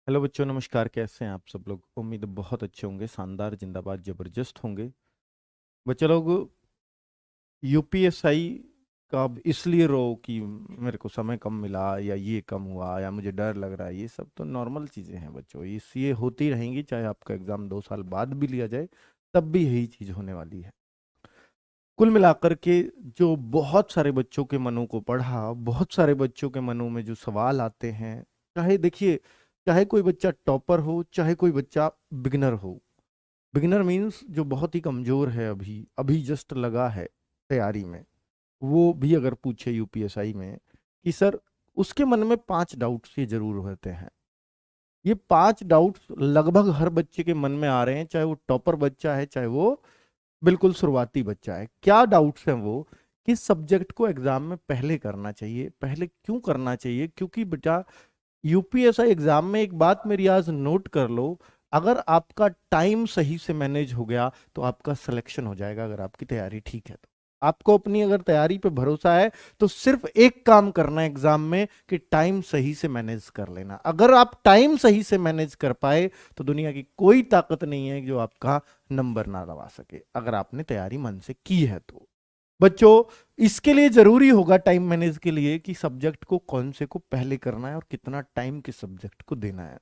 Hello बच्चों, नमस्कार। कैसे हैं आप सब लोग? उम्मीद है बहुत अच्छे होंगे, शानदार, जिंदाबाद, जबरदस्त होंगे। बच्चे लोग, यूपीएसआई का अब इसलिए रो कि मेरे को समय कम मिला या ये कम हुआ या मुझे डर लग रहा है, ये सब तो नॉर्मल चीज़ें हैं बच्चों। ये होती रहेंगी, चाहे आपका एग्ज़ाम 2 साल बाद भी लिया जाए, तब भी यही चीज़ होने वाली है। कुल मिलाकर के जो बहुत सारे बच्चों के मनों को पढ़ा, बहुत सारे बच्चों के मनों में जो सवाल आते हैं, चाहे देखिए, चाहे कोई बच्चा टॉपर हो, चाहे कोई बच्चा बिगिनर हो। बिगिनर मीन्स जो बहुत ही कमजोर है, अभी अभी जस्ट लगा है तैयारी में, वो भी अगर पूछे यूपीएसआई में कि सर, उसके मन में 5 डाउट्स ये जरूर होते हैं। ये 5 डाउट्स लगभग हर बच्चे के मन में आ रहे हैं, चाहे वो टॉपर बच्चा है, चाहे वो बिल्कुल शुरुआती बच्चा है। क्या डाउट्स हैं वो? किस सब्जेक्ट को एग्जाम में पहले करना चाहिए, पहले क्यों करना चाहिए? क्योंकि बेटा, यूपीएसआई एग्जाम में एक बात मेरी आज नोट कर लो, अगर आपका टाइम सही से मैनेज हो गया तो आपका सिलेक्शन हो जाएगा, अगर आपकी तैयारी ठीक है तो। आपको अपनी अगर तैयारी पे भरोसा है तो सिर्फ एक काम करना है एग्जाम में कि टाइम सही से मैनेज कर लेना। अगर आप टाइम सही से मैनेज कर पाए तो दुनिया की कोई ताकत नहीं है जो आपका नंबर ना दबा सके, अगर आपने तैयारी मन से की है तो। बच्चों, इसके लिए जरूरी होगा टाइम मैनेज के लिए कि सब्जेक्ट को कौन से को पहले करना है और कितना टाइम किस सब्जेक्ट को देना है।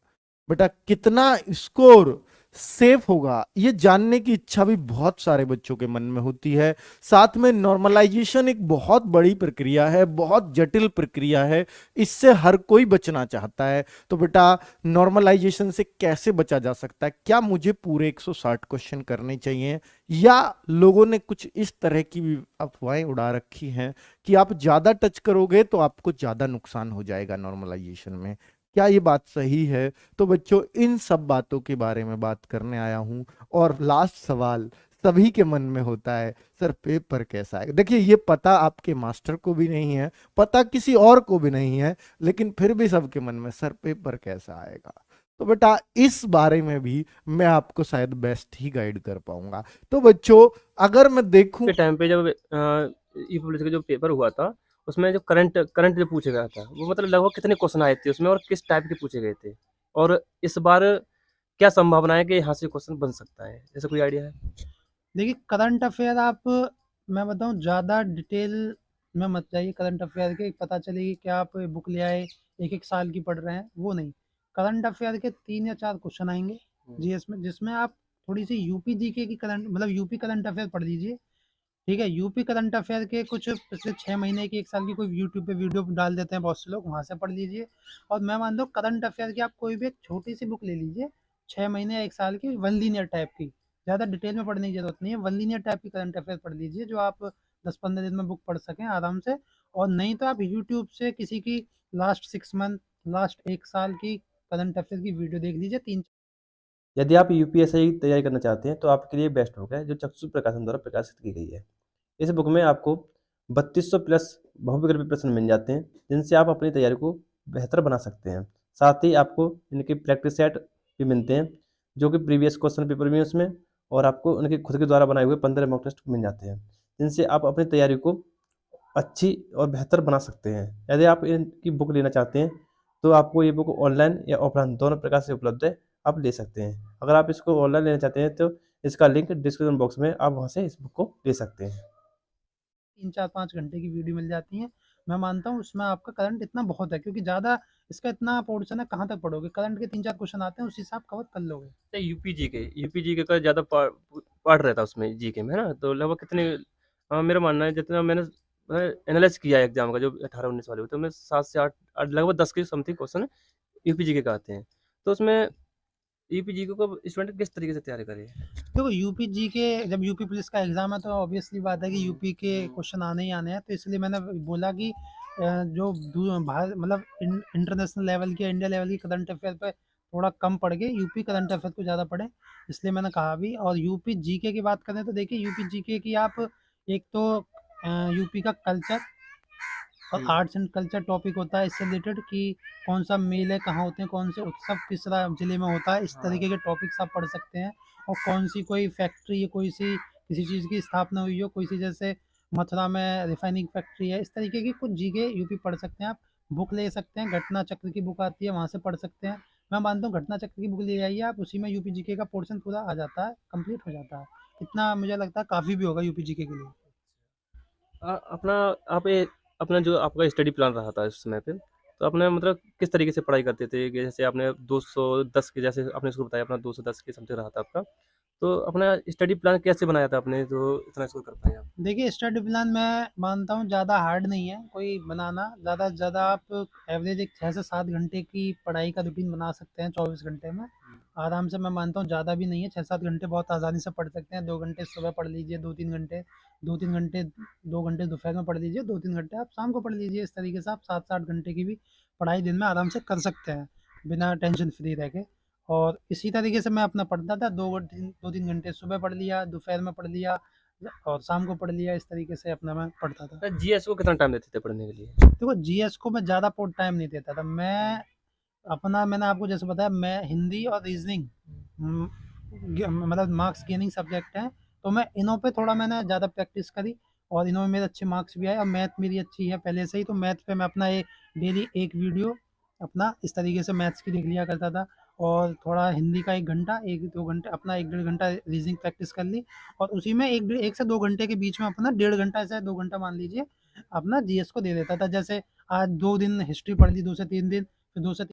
बेटा, कितना स्कोर सेफ होगा ये जानने की इच्छा भी बहुत सारे बच्चों के मन में होती है। साथ में नॉर्मलाइजेशन एक बहुत बड़ी प्रक्रिया है, बहुत जटिल प्रक्रिया है, इससे हर कोई बचना चाहता है। तो बेटा, नॉर्मलाइजेशन से कैसे बचा जा सकता है? क्या मुझे पूरे 160 क्वेश्चन करने चाहिए, या लोगों ने कुछ इस तरह की भी अफवाहें उड़ा रखी हैं कि आप ज्यादा टच करोगे तो आपको ज्यादा नुकसान हो जाएगा नॉर्मलाइजेशन में? क्या ये बात सही है? तो बच्चों, इन सब बातों के बारे में बात करने आया हूं। और लास्ट सवाल सभी के मन में होता है, सर पेपर कैसा है? देखिए, ये पता आपके मास्टर को भी नहीं है, पता किसी और को भी नहीं है, लेकिन फिर भी सबके मन में, सर पेपर कैसा आएगा? तो बेटा, इस बारे में भी मैं आपको शायद बेस्ट ही गाइड कर पाऊंगा। तो बच्चों, अगर मैं देखूं, के टाइम पे जब ई पुलिस का जो पेपर हुआ था, उसमें जो करंट करंट जो पूछा गया था, वो मतलब लगभग कितने क्वेश्चन आए थे उसमें और किस टाइप के पूछे गए थे? और इस बार क्या संभावना है कि यहाँ से क्वेश्चन बन सकता है? ऐसा कोई आइडिया है? देखिए, करंट अफेयर आप, मैं बताऊं, ज़्यादा डिटेल में मत जाइए करंट अफेयर के। पता चले कि क्या आप बुक ले आए, एक एक साल की पढ़ रहे हैं, वो नहीं। करंट अफेयर के 3 या 4 क्वेश्चन आएंगे जीएस में, जिसमें आप थोड़ी सी यूपी जीके की करंट, मतलब यूपी करंट अफेयर पढ़ लीजिए। ठीक है, यूपी करंट अफेयर के कुछ पिछले 6 महीने की, 1 साल की कोई यूट्यूब पे वीडियो डाल देते हैं बहुत से लोग, वहां से पढ़ लीजिए। और मैं मानता हूँ करंट अफेयर की आप कोई भी एक छोटी सी बुक ले लीजिए, 6 महीने या 1 साल की, वन लीनियर टाइप की। ज़्यादा डिटेल में पढ़ने की जरूरत नहीं है, वन लीनियर टाइप की करंट अफेयर पढ़ लीजिए, जो आप 10-15 दिन में बुक पढ़ सकें आराम से। और नहीं तो आप यूट्यूब से किसी की लास्ट 6 मंथ, लास्ट 1 साल की करंट अफेयर की वीडियो देख लीजिए, तीन। यदि आप यूपीएससी की तैयारी करना चाहते हैं, तो आपके लिए बेस्ट होगा जो चक्षु प्रकाशन द्वारा प्रकाशित की गई है। इस बुक में आपको 3200 प्लस बहुविकल्पी प्रश्न मिल जाते हैं, जिनसे आप अपनी तैयारी को बेहतर बना सकते हैं। साथ ही आपको इनके प्रैक्टिस सेट भी मिलते हैं, जो कि प्रीवियस क्वेश्चन पेपर भी है उसमें, और आपको उनके खुद के द्वारा बनाए हुए 15 मॉक टेस्ट मिल जाते हैं, जिनसे आप अपनी तैयारी को अच्छी और बेहतर बना सकते हैं। यदि आप इनकी बुक लेना चाहते हैं, तो आपको ये बुक ऑनलाइन या ऑफलाइन दोनों प्रकार से उपलब्ध है, आप ले सकते हैं। अगर आप इसको ऑनलाइन लेना चाहते हैं, तो इसका लिंक डिस्क्रिप्शन बॉक्स में, आप वहाँ से इस बुक को ले सकते हैं। 3-4-5 घंटे की वीडियो मिल जाती है। मैं मानता हूँ उसमें आपका करंट इतना बहुत है, क्योंकि ज़्यादा इसका इतना पोर्शन है, कहाँ तक पढ़ोगे? करंट के 3-4 क्वेश्चन आते हैं, उसी से आप कवर कर लोगे। यूपी जीके का ज़्यादा पार्ट रहता है उसमें, जीके में, है ना? तो लगभग कितने, मेरा मानना है, जितना मैंने एनालाइज किया है एग्जाम का, जो 18-19 वाले होते हैं, उसमें 7 से 8 लगभग 10 के समथिंग क्वेश्चन यूपी जीके का आते हैं। तो उसमें यूपी जीके को स्टूडेंट किस तरीके से तैयारी करे? देखो, यूपी जी के, जब यूपी पुलिस का एग्जाम है तो ऑब्वियसली बात है कि यूपी के क्वेश्चन आने ही आने हैं, तो इसलिए मैंने बोला कि जो भारत, मतलब इंटरनेशनल लेवल की, इंडिया लेवल की करंट अफेयर पे थोड़ा कम पढ़ के यूपी करंट अफेयर को ज़्यादा पढ़ें, इसलिए मैंने कहा भी। और यूपी जीके की बात करें तो देखिए, यूपी जीके की आप, एक तो यूपी का कल्चर और आर्ट्स एंड कल्चर टॉपिक होता है इससे रिलेटेड, कि कौन सा मेले कहाँ होते हैं, कौन से उत्सव किस जिले में होता है, इस तरीके के टॉपिक्स आप पढ़ सकते हैं। और कौन सी कोई फैक्ट्री या कोई सी किसी चीज़ की स्थापना हुई हो, कोई सी, जैसे मथुरा में रिफाइनिंग फैक्ट्री है, इस तरीके की कुछ जीके यूपी पढ़ सकते हैं आप। बुक ले सकते हैं, घटना चक्र की बुक आती है, वहाँ से पढ़ सकते हैं। मैं मानता हूँ घटना चक्र की बुक ले जाइए आप, उसी में यूपी जीके का पोर्शन पूरा आ जाता है, कंप्लीट हो जाता है। इतना मुझे लगता है काफ़ी भी होगा यूपी जीके के लिए। अपना आप ये अपना जो आपका स्टडी प्लान रहा था उस समय पे, तो आपने मतलब किस तरीके से पढ़ाई करते थे? कि जैसे आपने 210 के जैसे आपने इसको बताया अपना 210 के समथिंग रहा था आपका। तो अपना स्टडी प्लान कैसे बनाया था आपने जो इतना स्कोर कर पाए आप? देखिए स्टडी प्लान मैं मानता हूँ ज़्यादा हार्ड नहीं है कोई बनाना। ज़्यादा से ज़्यादा आप एवरेज एक 6 से 7 घंटे की पढ़ाई का रूटीन बना सकते हैं 24 घंटे में। आराम से मैं मानता हूँ, ज़्यादा भी नहीं है, 6-7 घंटे बहुत आसानी से पढ़ सकते हैं। 2 घंटे सुबह पढ़ लीजिए, 2-3 घंटे, 2-3 घंटे 2 घंटे दोपहर में पढ़ लीजिए, 2-3 घंटे आप शाम को पढ़ लीजिए। इस तरीके से आप 7-8 घंटे की भी पढ़ाई दिन में आराम से कर सकते हैं, बिना टेंशन फ्री रह के। और इसी तरीके से मैं अपना पढ़ता था, 2-3 घंटे सुबह पढ़ लिया, दोपहर में पढ़ लिया और शाम को पढ़ लिया। इस तरीके से अपना मैं पढ़ता था। जीएस को कितना टाइम देते थे पढ़ने के लिए? देखो जीएस को मैं ज़्यादा टाइम नहीं देता था। मैंने आपको जैसे बताया, मैं हिंदी और रीजनिंग मतलब मार्क्स गेनिंग सब्जेक्ट हैं, तो मैं इनों पे थोड़ा मैंने ज़्यादा प्रैक्टिस करी और इनों में मेरे अच्छे मार्क्स भी आए और मैथ मेरी अच्छी है पहले से ही। तो मैथ पे मैं अपना एक डेली एक वीडियो अपना इस तरीके से मैथ्स की देख लिया करता था और थोड़ा हिंदी का 1 घंटा, 1-2 घंटे अपना 1 डेढ़ घंटा रीजनिंग प्रैक्टिस कर ली और उसी में 1 से 2 घंटे के बीच में अपना डेढ़ घंटा से 2 घंटा मान लीजिए अपना जीएस को दे देता था। जैसे आज 2 दिन हिस्ट्री पढ़ ली, 2 से 3 दिन, फिर 2 से